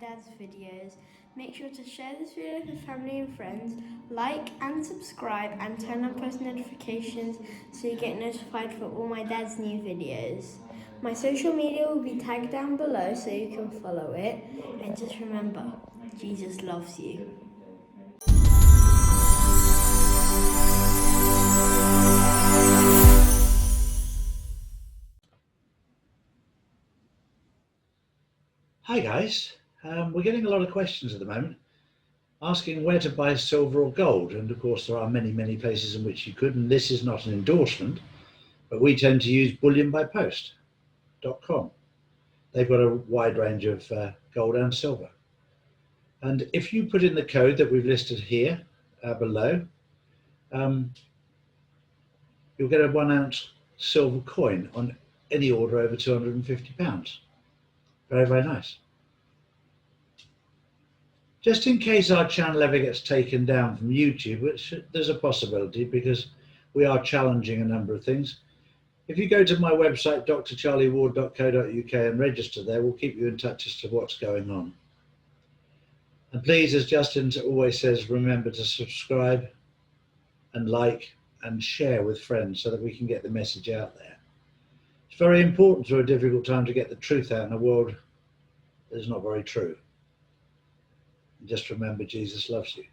dad's videos. Make sure to share this video with family and friends, like and subscribe, and turn on post notifications so you get notified for all my dad's new videos. My social media will be tagged down below so you can follow it. And just remember, Jesus loves you. Hi guys, we're getting a lot of questions at the moment asking where to buy silver or gold, and of course there are many places in which you could, and this is not an endorsement, but we tend to use bullionbypost.com. They've got a wide range of gold and silver, and if you put in the code that we've listed here below, you'll get a 1 ounce silver coin on any order over £250. Very nice. Just in case our channel ever gets taken down from YouTube, which there's a possibility because we are challenging a number of things. If you go to my website, drcharlieward.co.uk, and register there, we'll keep you in touch as to what's going on. And please, as Justin always says, remember to subscribe and like and share with friends so that we can get the message out there. It's very important through a difficult time to get the truth out in a world that is not very true. And just remember, Jesus loves you,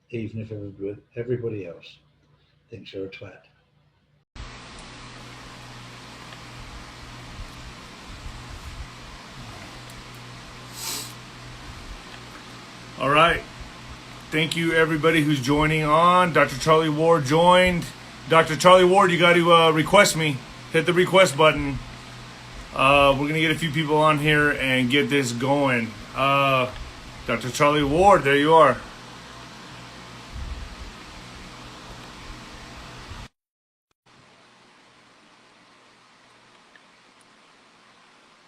even if everybody else thinks you're a twat. All right. Thank you, everybody who's joining on. Dr. Charlie Ward joined. Dr. Charlie Ward, you got to request me. Hit the request button. We're going to get a few people on here and get this going. Dr. Charlie Ward, there you are.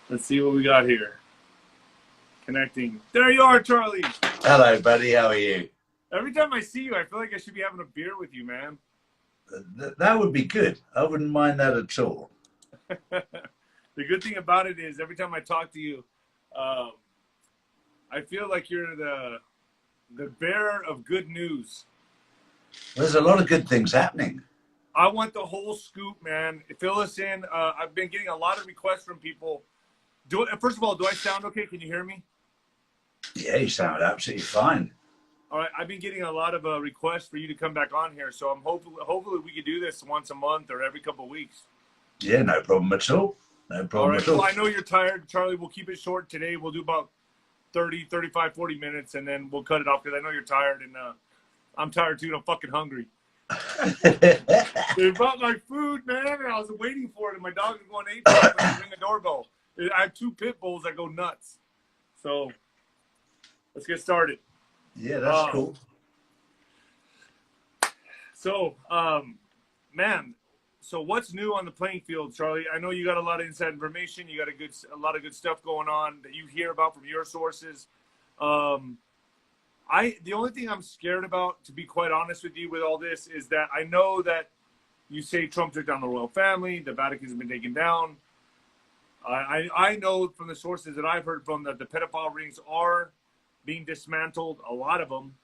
Let's see what we got here. Connecting. There you are, Charlie. Hello, buddy. How are you? Every time I see you, I feel like I should be having a beer with you, man. That would be good. I wouldn't mind that at all. The good thing about it is every time I talk to you, I feel like you're the bearer of good news. There's a lot of good things happening. I want the whole scoop, man. Fill us in. I've been getting a lot of requests from people. First of all, do I sound okay? Can you hear me? Yeah, you sound absolutely fine. All right, I've been getting a lot of requests for you to come back on here, so I'm hopefully we could do this once a month or every couple of weeks. Yeah, no problem at all. No problem at all. Well, I know you're tired, Charlie. We'll keep it short today. We'll do about 30, 35, 40 minutes, and then we'll cut it off because I know you're tired, and I'm tired too, and I'm fucking hungry. They brought my food, man, and I was waiting for it, and my dog is going ape when I ring a doorbell. I have 2 pit bulls that go nuts. So let's get started. Yeah, that's cool. So, man, so what's new on the playing field, Charlie? I know you got a lot of inside information. You got a lot of good stuff going on that you hear about from your sources. The only thing I'm scared about, to be quite honest with you, with all this, is that I know that you say Trump took down the royal family, the Vatican has been taken down. I know from the sources that I've heard from that the pedophile rings are being dismantled, a lot of them,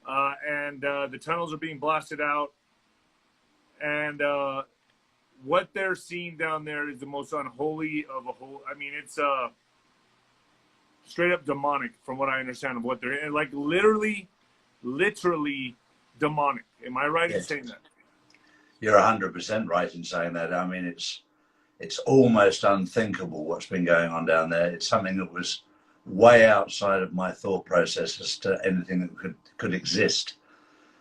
and the tunnels are being blasted out, and what they're seeing down there is the most unholy of a whole. I mean, it's straight up demonic, from what I understand of what they're like, literally demonic. Am I right in saying that? You're 100% right in saying that. I mean, it's almost unthinkable what's been going on down there. It's something that was way outside of my thought process as to anything that could exist.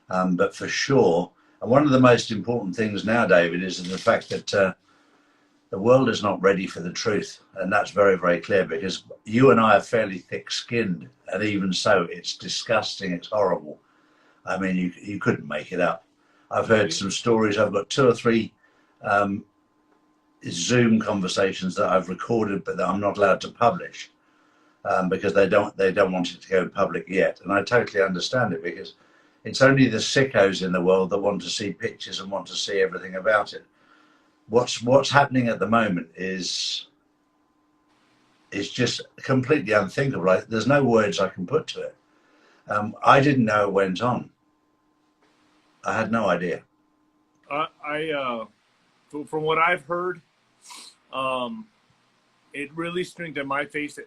But for sure, and one of the most important things now, David, is the fact that the world is not ready for the truth. And that's very clear, because you and I are fairly thick-skinned, and even so, it's disgusting, it's horrible. I mean, you couldn't make it up. I've heard some stories. I've got 2 or 3 Zoom conversations that I've recorded, but that I'm not allowed to publish. Because they don't want it to go public yet, and I totally understand it, because it's only the sickos in the world that want to see pictures and want to see everything about it. What's happening at the moment is is just completely unthinkable. There's no words I can put to it. I didn't know it went on. I had no idea. From what I've heard, it really strengthened my faith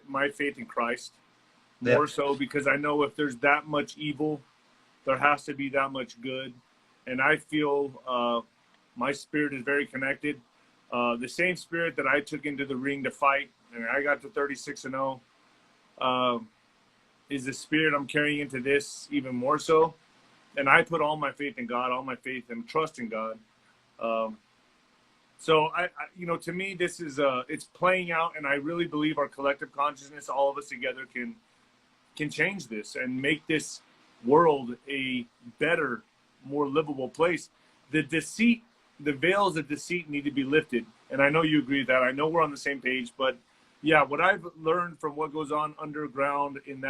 in Christ more so, because I know if there's that much evil, there has to be that much good. And I feel my spirit is very connected. The same spirit that I took into the ring to fight, and I got to 36-0, is the spirit I'm carrying into this even more so. And I put all my faith in God, all my faith and trust in God. So I to me, this is it's playing out, and I really believe our collective consciousness, all of us together, can change this and make this world a better, more livable place. The deceit, the veils of deceit need to be lifted, and I know you agree with that. I know we're on the same page, but yeah, what I've learned from what goes on underground in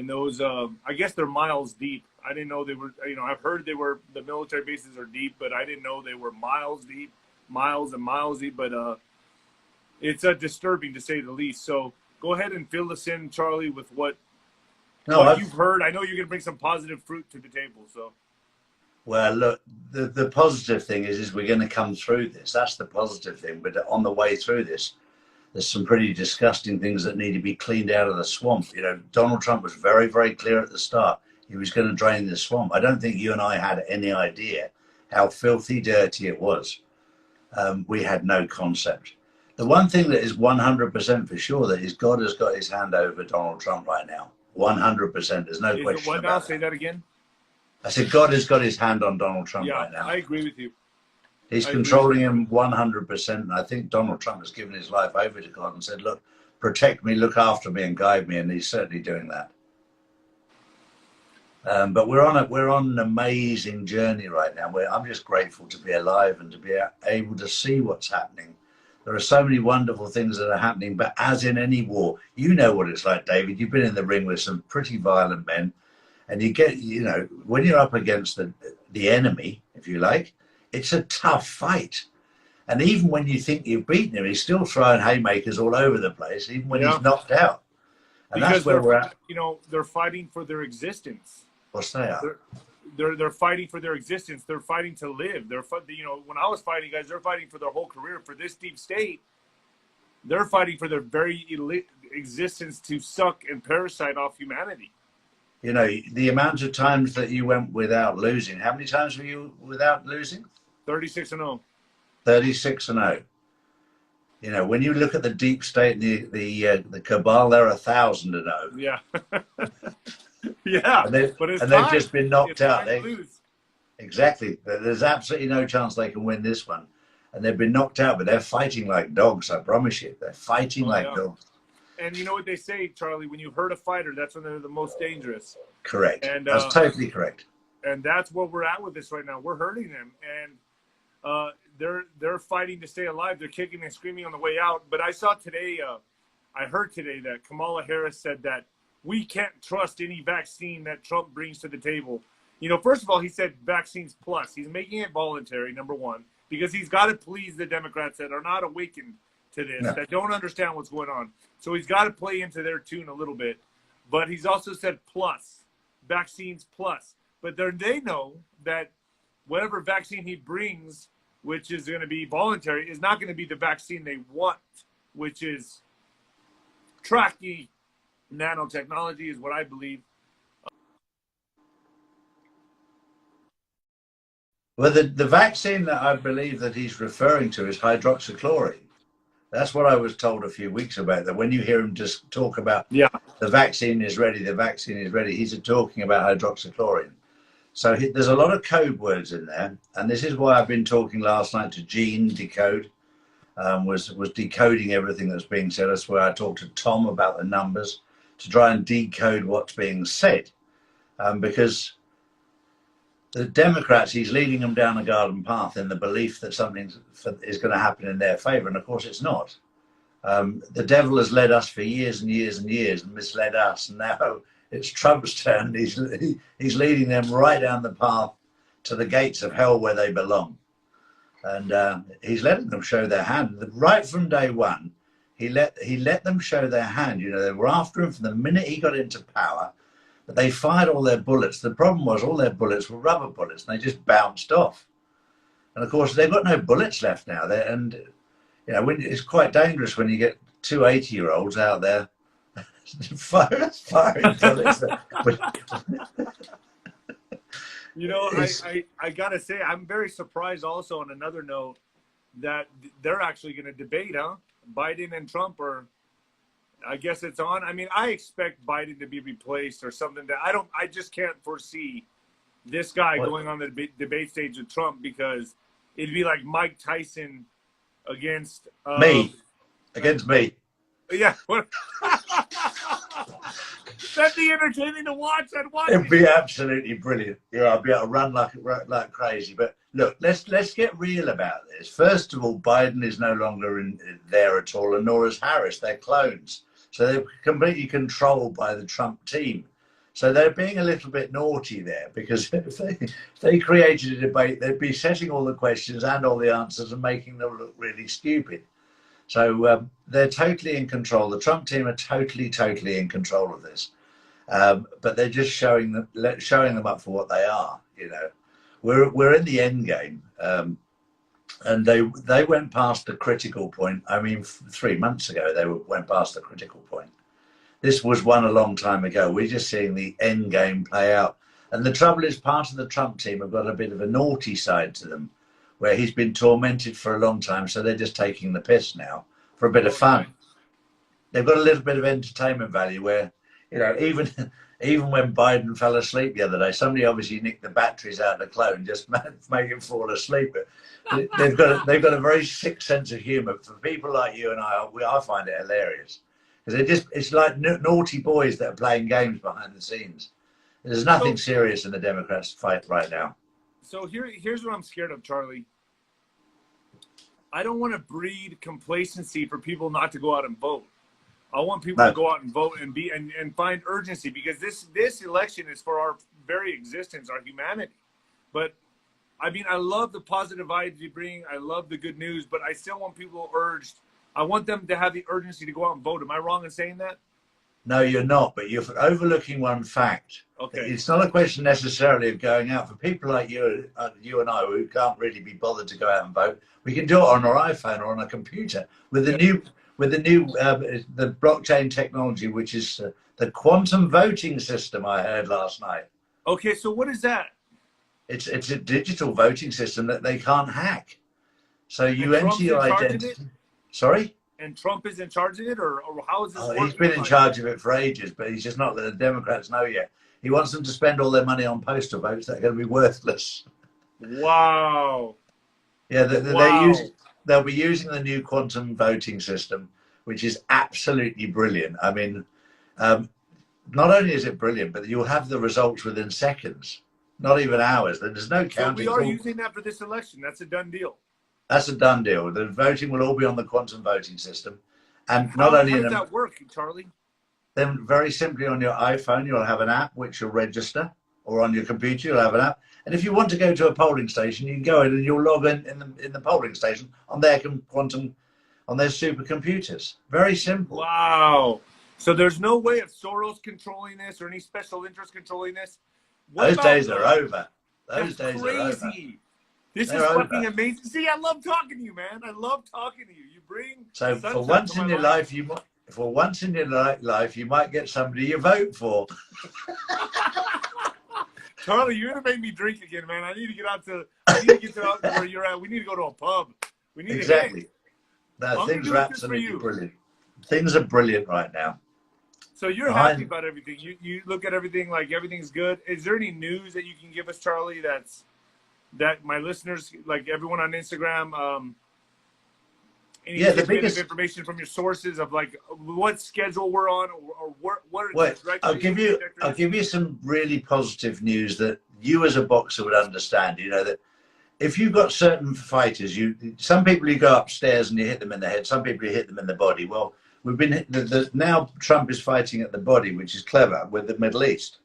those, I guess they're miles deep. I didn't know they were, I've heard the military bases are deep, but I didn't know they were miles deep, miles and miles deep. But it's disturbing, to say the least. So go ahead and fill us in, Charlie, with what you've heard. I know you're going to bring some positive fruit to the table. So, well, look, the positive thing is we're going to come through this. That's the positive thing. But on the way through this, there's some pretty disgusting things that need to be cleaned out of the swamp. Donald Trump was very, very clear at the start. He was going to drain the swamp. I don't think you and I had any idea how filthy dirty it was. We had no concept. The one thing that is 100% for sure that is God has got his hand over Donald Trump right now. 100%. There's no question what about now? that. Say that again. I said God has got his hand on Donald Trump right now. I agree with you. He's controlling him 100%. And I think Donald Trump has given his life over to God and said, look, protect me, look after me and guide me. And he's certainly doing that. But we're on an amazing journey right now. I'm just grateful to be alive and to be able to see what's happening. There are so many wonderful things that are happening, but as in any war, you know what it's like, David. You've been in the ring with some pretty violent men, and you get, when you're up against the enemy, if you like, it's a tough fight. And even when you think you've beaten him, he's still throwing haymakers all over the place, even when he's knocked out. And because that's where we're at. They're fighting for their existence. What's that? They're fighting for their existence. They're fighting to live. When I was fighting, guys, they're fighting for their whole career. For this deep state, they're fighting for their very existence to suck and parasite off humanity. The amount of times that you went without losing. How many times were you without losing? 36-0. 36-0. When you look at the deep state and the cabal, they're 1,000-0. Yeah. Yeah, they've just been knocked out. Exactly. There's absolutely no chance they can win this one. And they've been knocked out, but they're fighting like dogs, I promise you. They're fighting like dogs. And you know what they say, Charlie, when you hurt a fighter, that's when they're the most dangerous. Correct. And that's totally correct. And that's where we're at with this right now. We're hurting them. And they're fighting to stay alive. They're kicking and screaming on the way out. But I heard today that Kamala Harris said that we can't trust any vaccine that Trump brings to the table. First of all, he said vaccines plus. He's making it voluntary, number one, because he's got to please the Democrats that are not awakened to this, that don't understand what's going on. So he's got to play into their tune a little bit. But he's also said plus, vaccines plus. But they know that whatever vaccine he brings, which is going to be voluntary, is not going to be the vaccine they want, which is tracking nanotechnology, is what I believe. Well, the vaccine that I believe that he's referring to is hydroxychloroquine. That's what I was told a few weeks about, that when you hear him just talk about the vaccine is ready, he's talking about hydroxychloroquine. So there's a lot of code words in there. And this is why I've been talking last night to Gene Decode, was decoding everything that's being said. That's where I talked to Tom about the numbers to try and decode what's being said. Because the Democrats, he's leading them down a garden path in the belief that something is going to happen in their favor. And of course it's not. The devil has led us for years and years and years and misled us. And now it's Trump's turn. He's leading them right down the path to the gates of hell where they belong. And he's letting them show their hand. Right from day one, He let them show their hand. You know, they were after him from the minute he got into power, but they fired all their bullets. The problem was all their bullets were rubber bullets, and they just bounced off. And of course, they've got no bullets left now. And you know, it's quite dangerous when you get two 80-year-olds out there firing bullets. You know, I gotta say, I'm very surprised also on another note that they're actually going to debate, huh? Biden and Trump, or I guess it's on. I mean, I expect Biden to be replaced or something. That I just can't foresee this guy going on the debate stage with Trump, because it'd be like Mike Tyson against me. Against me. Yeah. That'd be entertaining to watch. I'd watch It'd be absolutely brilliant. Yeah, I'd be able to run like crazy. But look, let's get real about this. First of all, Biden is no longer there at all, and nor is Harris. They're clones. So they're completely controlled by the Trump team. So they're being a little bit naughty there, because if they created a debate, they'd be setting all the questions and all the answers and making them look really stupid. So they're totally in control. The Trump team are totally in control of this. But they're just showing them up for what they are. You know, we're in the end game, and they went past the critical point. I mean, 3 months ago they went past the critical point. This was won a long time ago. We're just seeing the end game play out. And the trouble is, part of the Trump team have got a bit of a naughty side to them, where he's been tormented for a long time. So they're just taking the piss now for a bit of fun. They've got a little bit of entertainment value where, you know, even when Biden fell asleep the other day, somebody obviously nicked the batteries out of the clone, just make him fall asleep. But they've got a very sick sense of humour. For people like you and I find it hilarious, because it's like naughty boys that are playing games behind the scenes. There's nothing serious in the Democrats' fight right now. So here's what I'm scared of, Charlie. I don't want to breed complacency for people not to go out and vote. I want people to go out and vote and find urgency, because this election is for our very existence, our humanity. But I mean, I love the positive vibes you bring. I love the good news, but I still want people urged. I want them to have the urgency to go out and vote. Am I wrong in saying that? No, you're not, but you're overlooking one fact. Okay. It's not a question necessarily of going out. For people like you and I, who can't really be bothered to go out and vote, we can do it on our iPhone or on a computer with the new the blockchain technology, which is the quantum voting system. I heard last night. Okay, so what is that? It's a digital voting system that they can't hack. So you enter your identity. Sorry? And Trump is in charge of it, or how is this working? He's been in charge of it for ages, but he's just not letting the Democrats know yet. He wants them to spend all their money on postal votes that are going to be worthless. Wow. Yeah, they'll be using the new quantum voting system, which is absolutely brilliant. I mean, not only is it brilliant, but you'll have the results within seconds, not even hours. There's no counting. So we are using that for this election. That's a done deal. That's a done deal. The voting will all be on the quantum voting system. And how does that work, Charlie? Then very simply on your iPhone, you'll have an app which you'll register, or on your computer, you'll have an app. And if you want to go to a polling station, you can go in and you'll log in the polling station on their on their supercomputers. Very simple. Wow. So there's no way of Soros controlling this or any special interest controlling this? Those days are over. Those days are over. This is fucking amazing. See, I love talking to you, man. I love talking to you. You bring so for once in your life, you might get somebody you vote for. Charlie, you're gonna make me drink again, man. I need to get out to where you're at. We need to go to a pub. We need exactly. No, things are absolutely brilliant. Things are brilliant right now. So you're happy about everything. You look at everything like everything's good. Is there any news that you can give us, Charlie, that my listeners, like everyone on Instagram, any the biggest information from your sources of like what schedule we're on, or what I'll give you some really positive news that you as a boxer would understand. You know that if you've got certain fighters, some people you go upstairs and you hit them in the head, some people you hit them in the body. Well, now Trump is fighting at the body, which is clever with the Middle East,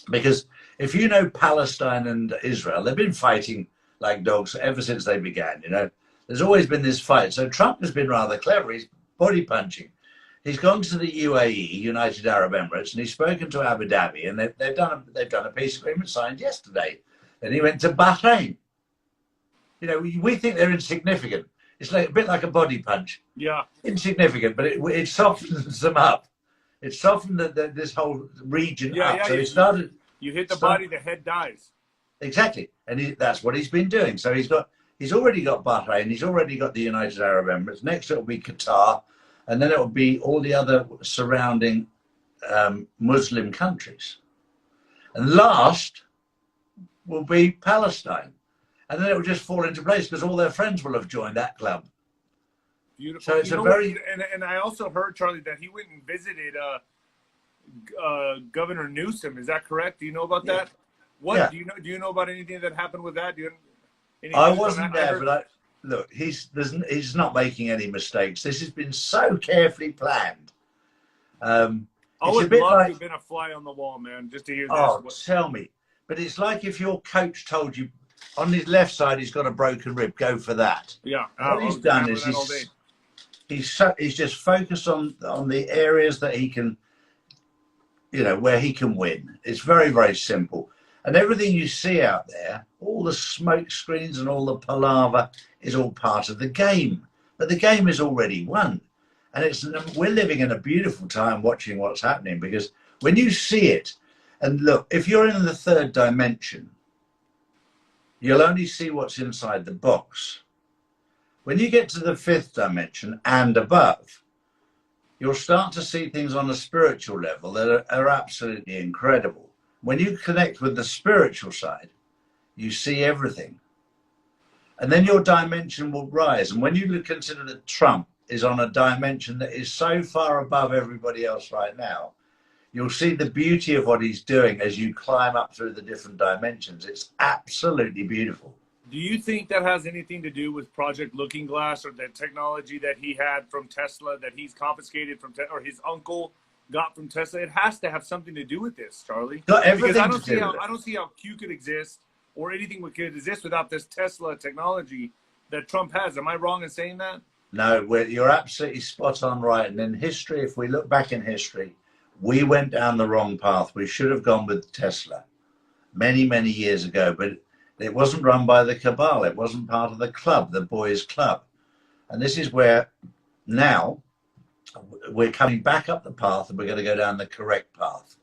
because if you know Palestine and Israel, they've been fighting like dogs ever since they began. You know, there's always been this fight. So Trump has been rather clever. He's body punching. He's gone to the UAE, United Arab Emirates, and he's spoken to Abu Dhabi, and they've done a peace agreement signed yesterday. And he went to Bahrain. You know, we think they're insignificant. It's like a bit like a body punch. Yeah. Insignificant, but it softens them up. It softened this whole region up. Yeah, So he started. You hit the body, the head dies. Exactly, and that's what he's been doing. So he's already got Bahrain, he's already got the United Arab Emirates. Next it will be Qatar, and then it will be all the other surrounding Muslim countries. And last will be Palestine, and then it will just fall into place because all their friends will have joined that club. Beautiful. So it's and I also heard, Charlie, that he went and visited Governor Newsom. Is that correct? Do you know about that? What do you know about anything that happened with that? I wasn't there, but look, he's not making any mistakes. This has been so carefully planned. I would love to have been a fly on the wall, man, just to hear this. Oh, tell me. But it's like if your coach told you on his left side he's got a broken rib, go for that. Yeah. What he's done is he's just focused on the areas that he can, where he can win. It's very, very simple. And everything you see out there, all the smoke screens and all the palaver is all part of the game. But the game is already won. And we're living in a beautiful time watching what's happening, because when you see it, and look, if you're in the third dimension, you'll only see what's inside the box. When you get to the fifth dimension and above, you'll start to see things on a spiritual level that are absolutely incredible. When you connect with the spiritual side, you see everything. And then your dimension will rise. And when you consider that Trump is on a dimension that is so far above everybody else right now, you'll see the beauty of what he's doing as you climb up through the different dimensions. It's absolutely beautiful. Do you think that has anything to do with Project Looking Glass, or the technology that he had from Tesla that he's confiscated from, or his uncle got from Tesla? It has to have something to do with this, Charlie. Because I don't see how Q could exist, or anything could exist without this Tesla technology that Trump has. Am I wrong in saying that? No, you're absolutely spot on right. And in history, if we look back in history, we went down the wrong path. We should have gone with Tesla many, many years ago, but it wasn't run by the cabal. It wasn't part of the club, the boys' club. And this is where now we're coming back up the path, and we're going to go down the correct path.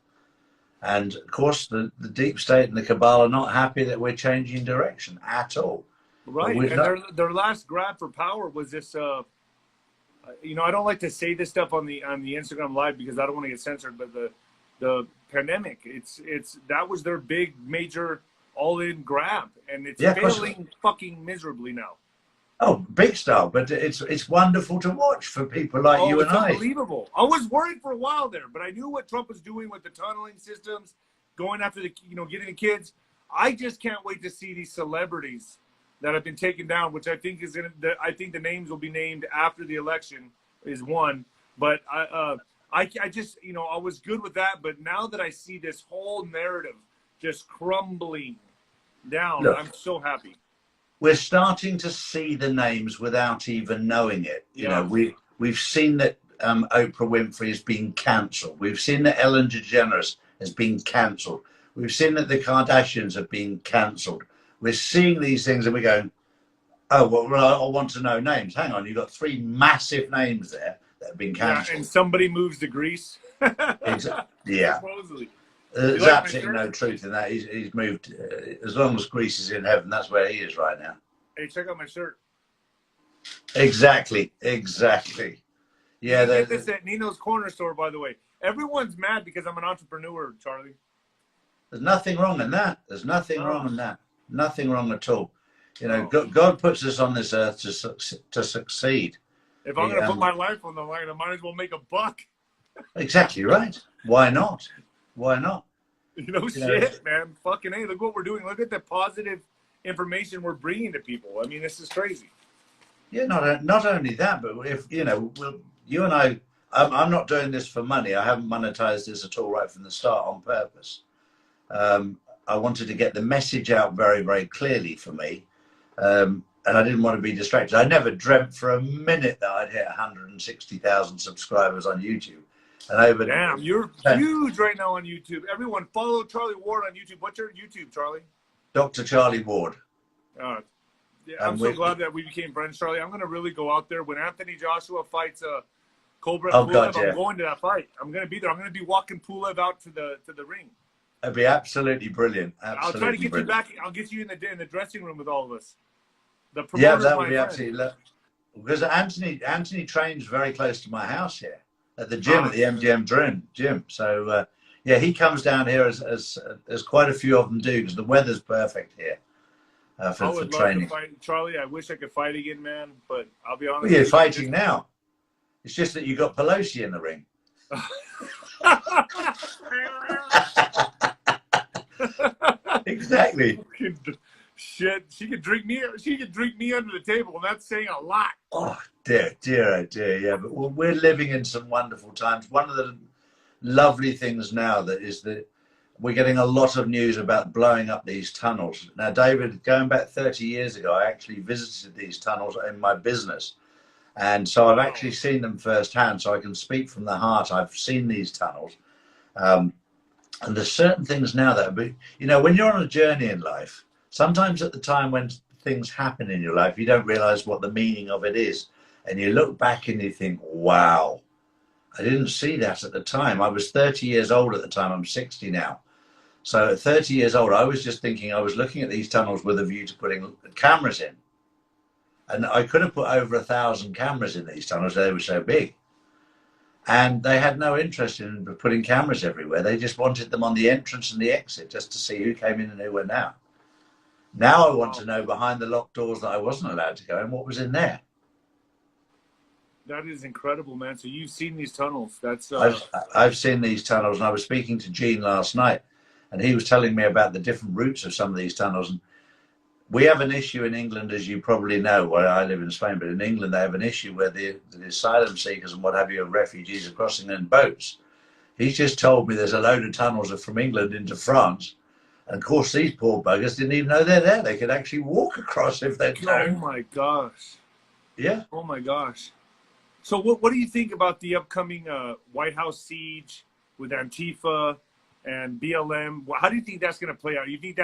And of course, the deep state and the cabal are not happy that we're changing direction at all. Right. And their last grab for power was this, I don't like to say this stuff on the Instagram Live because I don't want to get censored, but the pandemic, that was their big major all-in grab, and it's failing fucking miserably now. Oh, big style, but it's wonderful to watch for people like you and I. It's unbelievable. I was worried for a while there, but I knew what Trump was doing with the tunneling systems, going after getting the kids. I just can't wait to see these celebrities that have been taken down, which I think I think the names will be named after the election is one. But I just, I was good with that, but now that I see this whole narrative just crumbling down, look, I'm so happy. We're starting to see the names without even knowing it. You know, we've seen that Oprah Winfrey has been cancelled. We've seen that Ellen DeGeneres has been cancelled. We've seen that the Kardashians have been cancelled. We're seeing these things and we're going, oh, well, I want to know names. Hang on, you've got 3 massive names there that have been cancelled. Yeah, and somebody moves to Greece. Exactly. Yeah. Supposedly. There's absolutely no truth in that. He's moved. As long as Greece is in heaven, that's where he is right now. Hey, check out my shirt. Exactly. Yeah. Get this at Nino's Corner Store, by the way. Everyone's mad because I'm an entrepreneur, Charlie. There's nothing wrong in that. There's nothing wrong in that. Nothing wrong at all. God puts us on this earth to succeed. If I'm going to put my life on the line, I might as well make a buck. Exactly right. Why not? Why not? Shit, man. Fucking hey, look what we're doing. Look at the positive information we're bringing to people. I mean, this is crazy. Yeah, not only that, but if you and I'm not doing this for money. I haven't monetized this at all right from the start on purpose. I wanted to get the message out very, very clearly for me. and I didn't want to be distracted. I never dreamt for a minute that I'd hit 160,000 subscribers on YouTube. And over damn, you're huge right now on YouTube. Everyone follow Charlie Ward on YouTube. What's your YouTube, Charlie? Dr. Charlie Ward. Yeah, I'm so glad that we became friends, Charlie. I'm gonna really go out there when Anthony Joshua fights Cobra Pulev. I'm going to that fight. I'm gonna be there. I'm gonna be walking Pulev out to the ring. That'd be absolutely brilliant. Absolutely I'll try to get brilliant. you back. I'll get you in the dressing room with all of us. The Yeah, that would be absolutely. Because Anthony trains very close to my house here at the gym, at the MGM gym. So yeah, he comes down here as quite a few of them do, because the weather's perfect here for training. Love to fight. Charlie, I wish I could fight again, man, but I'll be honest. Well, you're fighting now. It's just that you got Pelosi in the ring. Exactly. Shit, she could drink me under the table, and that's saying a lot. Oh dear. Yeah, but we're living in some wonderful times. One of the lovely things now that we're getting a lot of news about blowing up these tunnels. Now, David, going back 30 years ago, I actually visited these tunnels in my business. And so I've actually seen them firsthand, so I can speak from the heart. I've seen these tunnels. And there's certain things now that, when you're on a journey in life, sometimes at the time when things happen in your life, you don't realize what the meaning of it is. And you look back and you think, wow, I didn't see that at the time. I was 30 years old at the time. I'm 60 now. So at 30 years old, I was just thinking, I was looking at these tunnels with a view to putting cameras in. And I could have put over 1,000 cameras in these tunnels. They were so big. And they had no interest in putting cameras everywhere. They just wanted them on the entrance and the exit, just to see who came in and who went out. Now I want to know behind the locked doors that I wasn't allowed to go and what was in there. That is incredible, man. So you've seen these tunnels. That's I've seen these tunnels, and I was speaking to Gene last night, and he was telling me about the different routes of some of these tunnels. And we have an issue in England, as you probably know, where I live in Spain, but in England they have an issue where the asylum seekers and what have you, refugees are crossing in boats. He's just told me there's a load of tunnels from England into France. And of course, these poor buggers didn't even know they're there. They could actually walk across if they'd known. Oh my gosh. Yeah. Oh my gosh. So what do you think about the upcoming White House siege with Antifa and BLM? How do you think that's going to play out? You think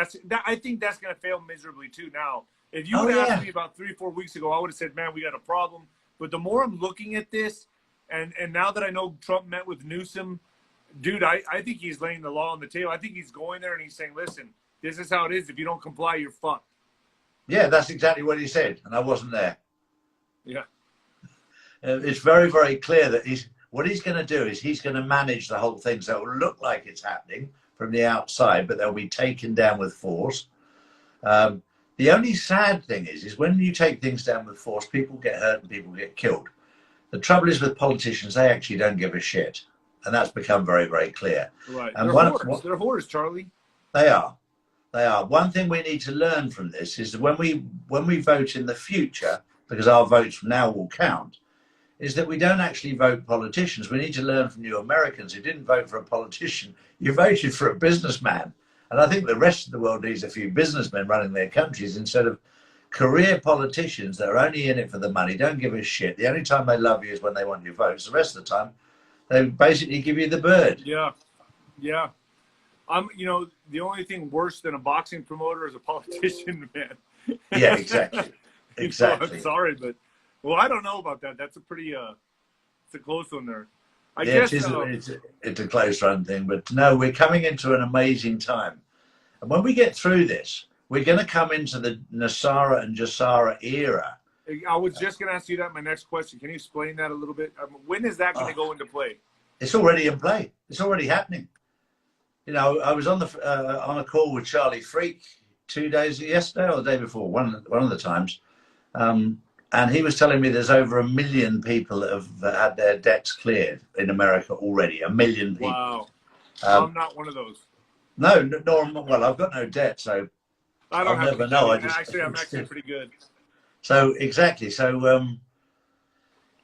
I think that's going to fail miserably too. Now, if you would asked me about 3 or 4 weeks ago, I would have said, man, we got a problem. But the more I'm looking at this, and now that I know Trump met with Newsom, dude, I think he's laying the law on the table. I think he's going there and he's saying, listen, this is how it is. If you don't comply, you're fucked. Yeah, that's exactly what he said. And I wasn't there. Yeah. It's very, very clear that what he's going to do is he's going to manage the whole thing so it will look like it's happening from the outside, but they'll be taken down with force. The only sad thing is when you take things down with force, people get hurt and people get killed. The trouble is with politicians, they actually don't give a shit. And that's become very, very clear. Right. And they're whores, Charlie. They are. They are. One thing we need to learn from this is that when we vote in the future, because our votes now will count, is that we don't actually vote politicians. We need to learn from you Americans who didn't vote for a politician. You voted for a businessman. And I think the rest of the world needs a few businessmen running their countries instead of career politicians that are only in it for the money, don't give a shit. The only time they love you is when they want your votes. The rest of the time, they basically give you the bird. Yeah. Yeah. The only thing worse than a boxing promoter is a politician, man. Yeah, exactly. Exactly. I'm sorry, but I don't know about that. That's a pretty it's a close one there. I guess it's I was just going to ask you that. My next question. Can you explain that a little bit? When is that going to go into play? It's already in play. It's already happening. I was on a call with Charlie Freak 2 days yesterday or the day before, one of the times, and he was telling me there's over 1 million people that have had their debts cleared in America already. 1 million people. Wow. I'm not one of those. No, well, I've got no debt, so I don't I'll never know. I'm actually pretty good. So exactly. So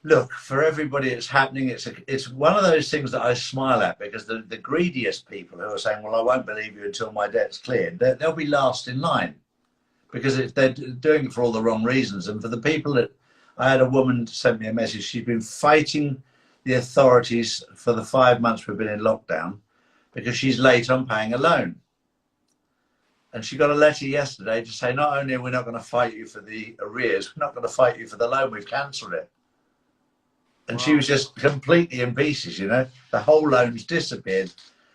look, for everybody, it's happening. It's one of those things that I smile at, because the greediest people who are saying, "Well, I won't believe you until my debt's cleared," they'll be last in line, because they're doing it for all the wrong reasons. And for the people that, I had a woman send me a message. She's been fighting the authorities for the 5 months we've been in lockdown because she's late on paying a loan. And she got a letter yesterday to say, not only are we not going to fight you for the arrears, we're not going to fight you for the loan, we've cancelled it. And she was just completely in pieces, you know. The whole loan's disappeared.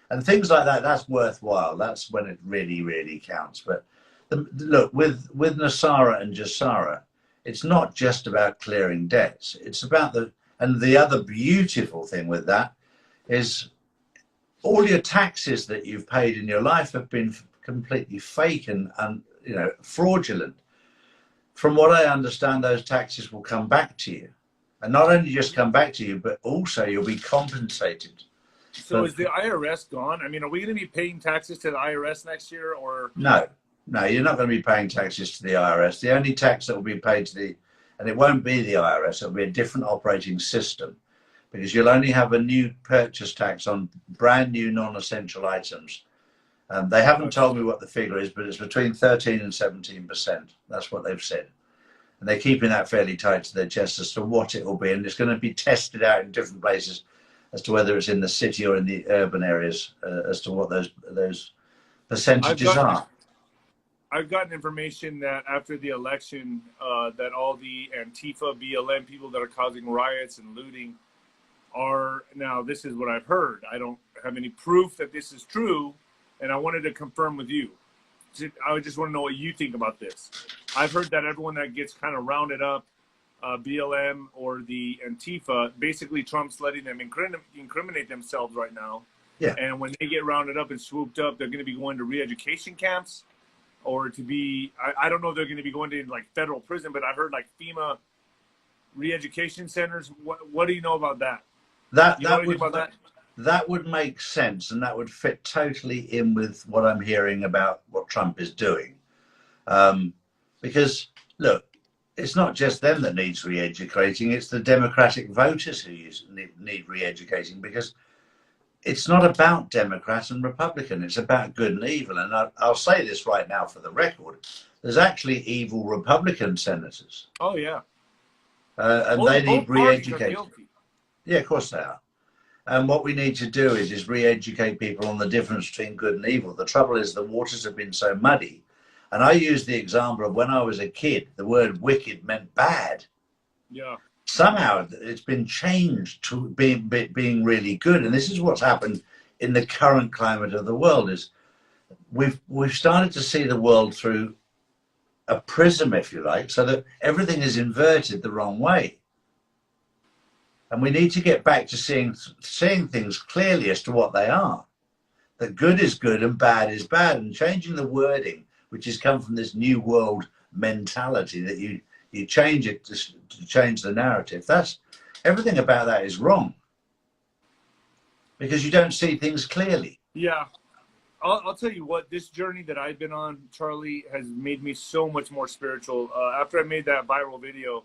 And things like that, that's worthwhile. That's when it really, really counts. But look, with NESARA and GESARA, it's not just about clearing debts. It's about the other beautiful thing with that is all your taxes that you've paid in your life have been completely fake and you know, fraudulent. From what I understand, those taxes will come back to you. And not only just come back to you, but also you'll be compensated. So is the IRS gone? I mean, are we going to be paying taxes to the IRS next year, or? No, you're not going to be paying taxes to the IRS. The only tax that will be paid to and it won't be the IRS, it'll be a different operating system, because you'll only have a new purchase tax on brand new non-essential items. They haven't told me what the figure is, but it's between 13 and 17%. That's what they've said. And they're keeping that fairly tight to their chest as to what it will be. And it's going to be tested out in different places as to whether it's in the city or in the urban areas, as to what those percentages are. I've gotten information that after the election, that all the Antifa, BLM people that are causing riots and looting are, now this is what I've heard. I don't have any proof that this is true, and I wanted to confirm with you. I just want to know what you think about this. I've heard that everyone that gets kind of rounded up, BLM or the Antifa, basically Trump's letting them incriminate themselves right now. Yeah. And when they get rounded up and swooped up, they're going to be going to re-education camps, or to be, I don't know if they're going to be going to like federal prison, but I heard like FEMA re-education centers. What do you know about that? That would make sense, and that would fit totally in with what I'm hearing about what Trump is doing. Because, look, it's not just them that needs re-educating, it's the Democratic voters who need re-educating, because it's not about Democrat and Republican, it's about good and evil. And I'll say this right now for the record, there's actually evil Republican senators. Oh, yeah. And they need re-educating. Yeah, of course they are. And what we need to do is re-educate people on the difference between good and evil. The trouble is the waters have been so muddy. And I use the example of when I was a kid, the word wicked meant bad. Yeah. Somehow it's been changed to being really good. And this is what's happened in the current climate of the world, is we've started to see the world through a prism, if you like, so that everything is inverted the wrong way. And we need to get back to seeing things clearly as to what they are. That good is good and bad is bad, and changing the wording, which has come from this new world mentality that you change it to change the narrative. That's everything about that is wrong, because you don't see things clearly. Yeah. I'll tell you what, this journey that I've been on, Charlie, has made me so much more spiritual. After I made that viral video,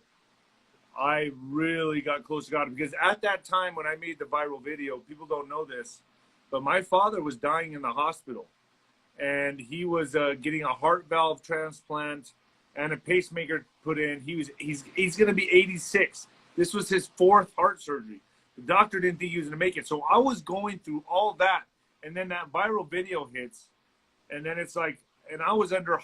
I really got close to God, because at that time when I made the viral video, people don't know this, but my father was dying in the hospital, and he was getting a heart valve transplant and a pacemaker put in. He's going to be 86. This was his 4th heart surgery. The doctor didn't think he was going to make it. So I was going through all that, and then that viral video hits, and then it's like, and I was under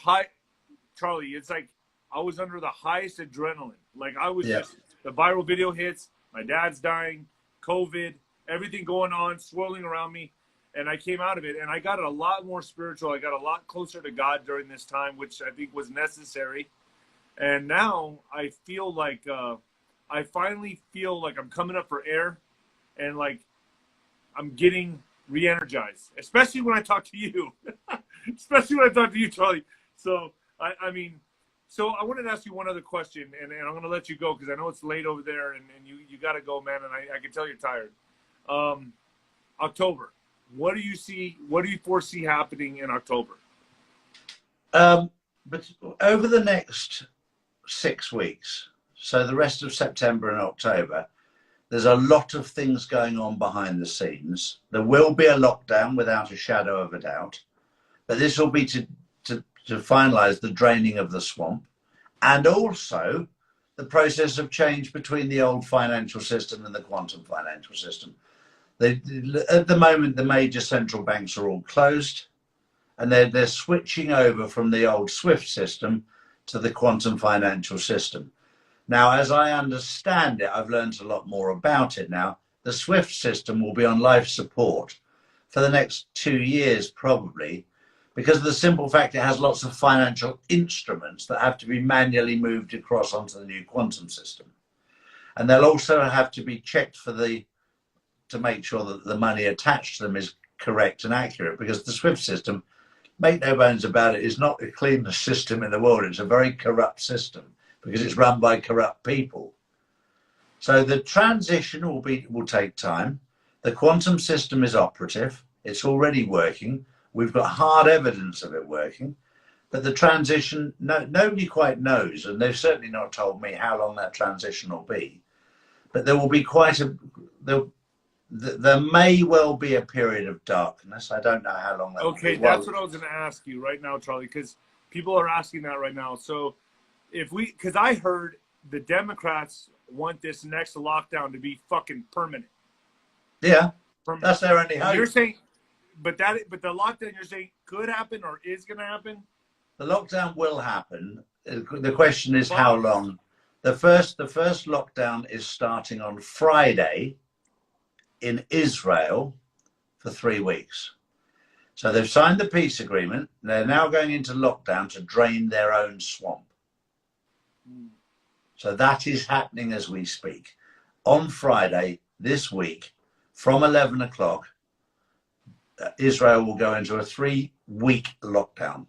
Charlie, it's like I was under the highest adrenaline. Like I was just, the viral video hits, my dad's dying, COVID, everything going on, swirling around me. And I came out of it, and I got a lot more spiritual. I got a lot closer to God during this time, which I think was necessary. And now I feel like, I finally feel like I'm coming up for air, and like I'm getting re-energized, especially when I talk to you, especially when I talk to you, Charlie. So, So I wanted to ask you one other question, and I'm going to let you go because I know it's late over there, and you got to go, man, and I can tell you're tired. October, what do you foresee happening in October? But over the next 6 weeks, so the rest of September and October, there's a lot of things going on behind the scenes. There will be a lockdown without a shadow of a doubt, but this will be to to finalize the draining of the swamp, and also the process of change between the old financial system and the quantum financial system. At the moment, the major central banks are all closed, and they're switching over from the old SWIFT system to the quantum financial system. Now, as I understand it, I've learned a lot more about it now. The SWIFT system will be on life support for the next 2 years, probably, because of the simple fact it has lots of financial instruments that have to be manually moved across onto the new quantum system. And they'll also have to be checked to make sure that the money attached to them is correct and accurate, because the SWIFT system, make no bones about it, is not the cleanest system in the world. It's a very corrupt system because it's run by corrupt people. So the transition will take time. The quantum system is operative. It's already working. We've got hard evidence of it working. But the transition, nobody quite knows, and they've certainly not told me how long that transition will be. But there will be there may well be a period of darkness. I don't know how long that will be. Okay, that's what I was going to ask you right now, Charlie, because people are asking that right now. So because I heard the Democrats want this next lockdown to be fucking permanent. Yeah, that's their only hope. You're saying, but the lockdown you're saying could happen or is going to happen? The lockdown will happen. The question is how long. The first lockdown is starting on Friday in Israel for 3 weeks. So they've signed the peace agreement. They're now going into lockdown to drain their own swamp. So that is happening as we speak. On Friday this week, from 11 o'clock, Israel will go into a 3-week lockdown.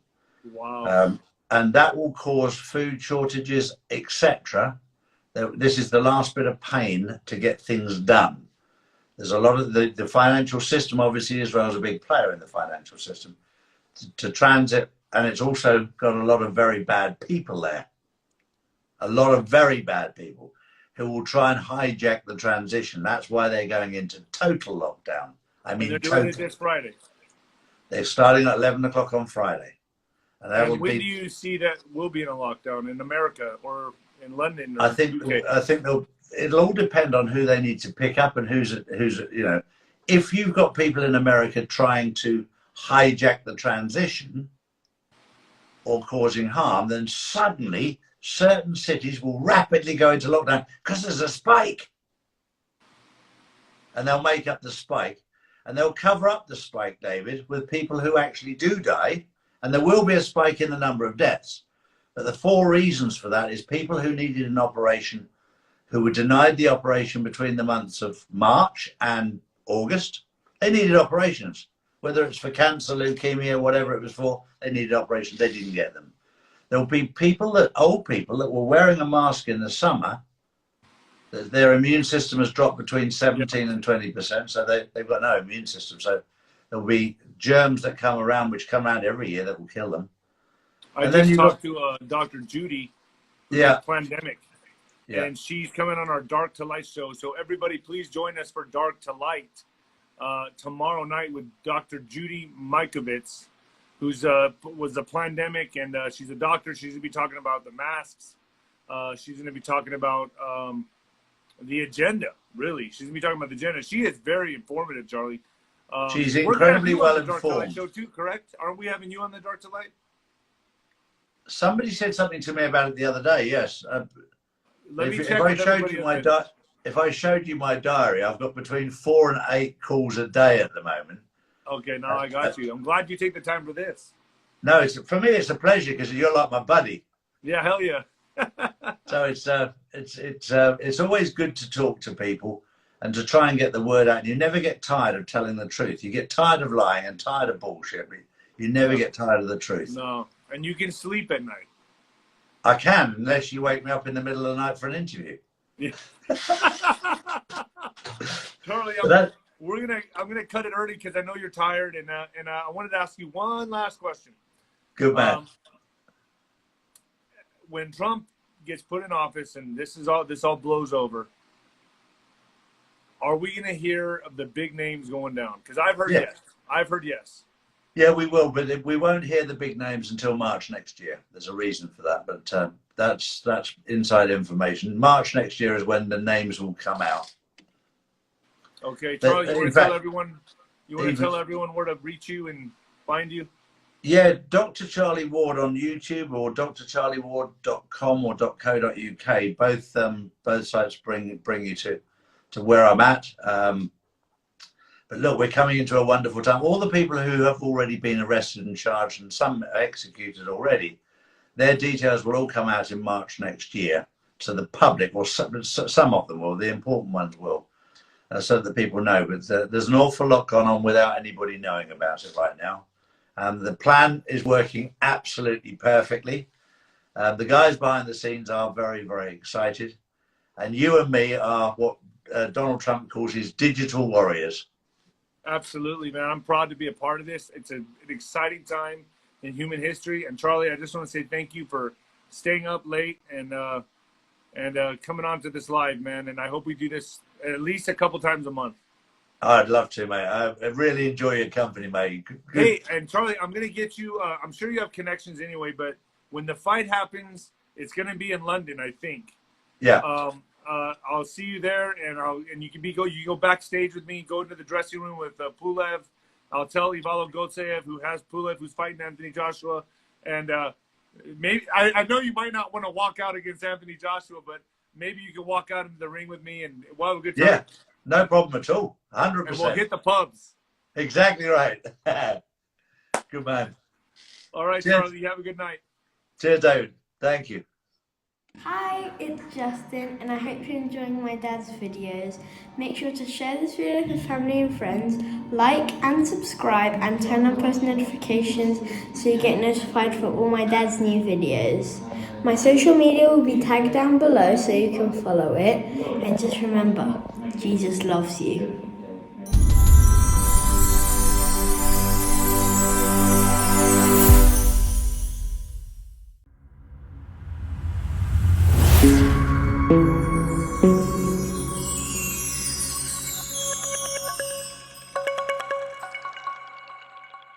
Wow. And that will cause food shortages, etc. This is the last bit of pain to get things done. There's a lot of the financial system. Obviously, Israel's a big player in the financial system to transit, and it's also got a lot of very bad people there. A lot of very bad people who will try and hijack the transition. That's why they're going into total lockdown. I mean, they're doing it this Friday. They're starting at 11 o'clock on Friday. And when do you see that we'll be in a lockdown in America or in London? Or I think it'll all depend on who they need to pick up and who's if you've got people in America trying to hijack the transition or causing harm, then suddenly certain cities will rapidly go into lockdown because there's a spike. And they'll make up the spike and they'll cover up the spike, David, with people who actually do die. And there will be a spike in the number of deaths. But the 4 reasons for that is people who needed an operation, who were denied the operation between the months of March and August. They needed operations, whether it's for cancer, leukemia, whatever it was for, they needed operations. They didn't get them. There'll be old people that were wearing a mask in the summer. Their immune system has dropped between 17 and 20%. So they've got no immune system. So there'll be germs that come around, which come around every year, that will kill them. I just talked to Dr. Judy, who's a pandemic, and she's coming on our Dark to Light show. So everybody, please join us for Dark to Light tomorrow night with Dr. Judy Mikovits, who's was a pandemic, and she's a doctor. She's going to be talking about the masks. She's going to be talking about the agenda, really. She's going to be talking about the agenda. She is very informative, Charlie. She's incredibly well informed. Dark to Light show too, correct? Aren't we having you on the Dark to Light? Somebody said something to me about it the other day. Yes. If I showed you my diary, I've got between 4 and 8 calls a day at the moment. Okay, now I got you. I'm glad you take the time for this. No, for me it's a pleasure because you're like my buddy. Yeah, hell yeah. So it's always good to talk to people and to try and get the word out. You never get tired of telling the truth. You get tired of lying and tired of bullshit, but you never get tired of the truth. No, and you can sleep at night. I can, unless you wake me up in the middle of the night for an interview. Yeah. Charlie, I'm gonna cut it early because I know you're tired, and I wanted to ask you one last question. Good man. When Trump gets put in office and this all blows over, are we gonna hear of the big names going down? Because I've heard yes. I've heard yes. Yeah, we will, but we won't hear the big names until March next year. There's a reason for that, but that's inside information. March next year is when the names will come out. Okay, Charlie, you want to tell everyone? You want to tell everyone where to reach you and find you? Yeah, Dr. Charlie Ward on YouTube or drcharlieward.com or .co.uk. Both sites bring you to where I'm at. But look, we're coming into a wonderful time. All the people who have already been arrested and charged, and some executed already, their details will all come out in March next year to the public, or some of them will, the important ones will, so that people know. But there's an awful lot going on without anybody knowing about it right now. The plan is working absolutely perfectly. The guys behind the scenes are very, very excited. And you and me are what Donald Trump calls his digital warriors. Absolutely, man. I'm proud to be a part of this. It's an exciting time in human history. And Charlie, I just want to say thank you for staying up late and coming on to this live, man. And I hope we do this at least a couple times a month. I'd love to, mate. I really enjoy your company, mate. Good. Hey, and Charlie, I'm going to get you, I'm sure you have connections anyway, but when the fight happens, it's going to be in London, I think. Yeah. I'll see you there, and you can go backstage with me, go into the dressing room with Pulev. I'll tell Ivalo Gotsev, who has Pulev, who's fighting Anthony Joshua, and maybe I know you might not want to walk out against Anthony Joshua, but maybe you can walk out into the ring with me, and we'll have a good time. Yeah, no problem at all. 100%. And we'll hit the pubs. Exactly right. Good man. All right, Cheers. Charlie. You have a good night. Cheers, David. Thank you. Hi, it's Justin, and I hope you're enjoying my dad's videos. Make sure to share this video with family and friends, like and subscribe, and turn on post notifications so you get notified for all my dad's new videos. My social media will be tagged down below so you can follow it. And just remember, Jesus loves you.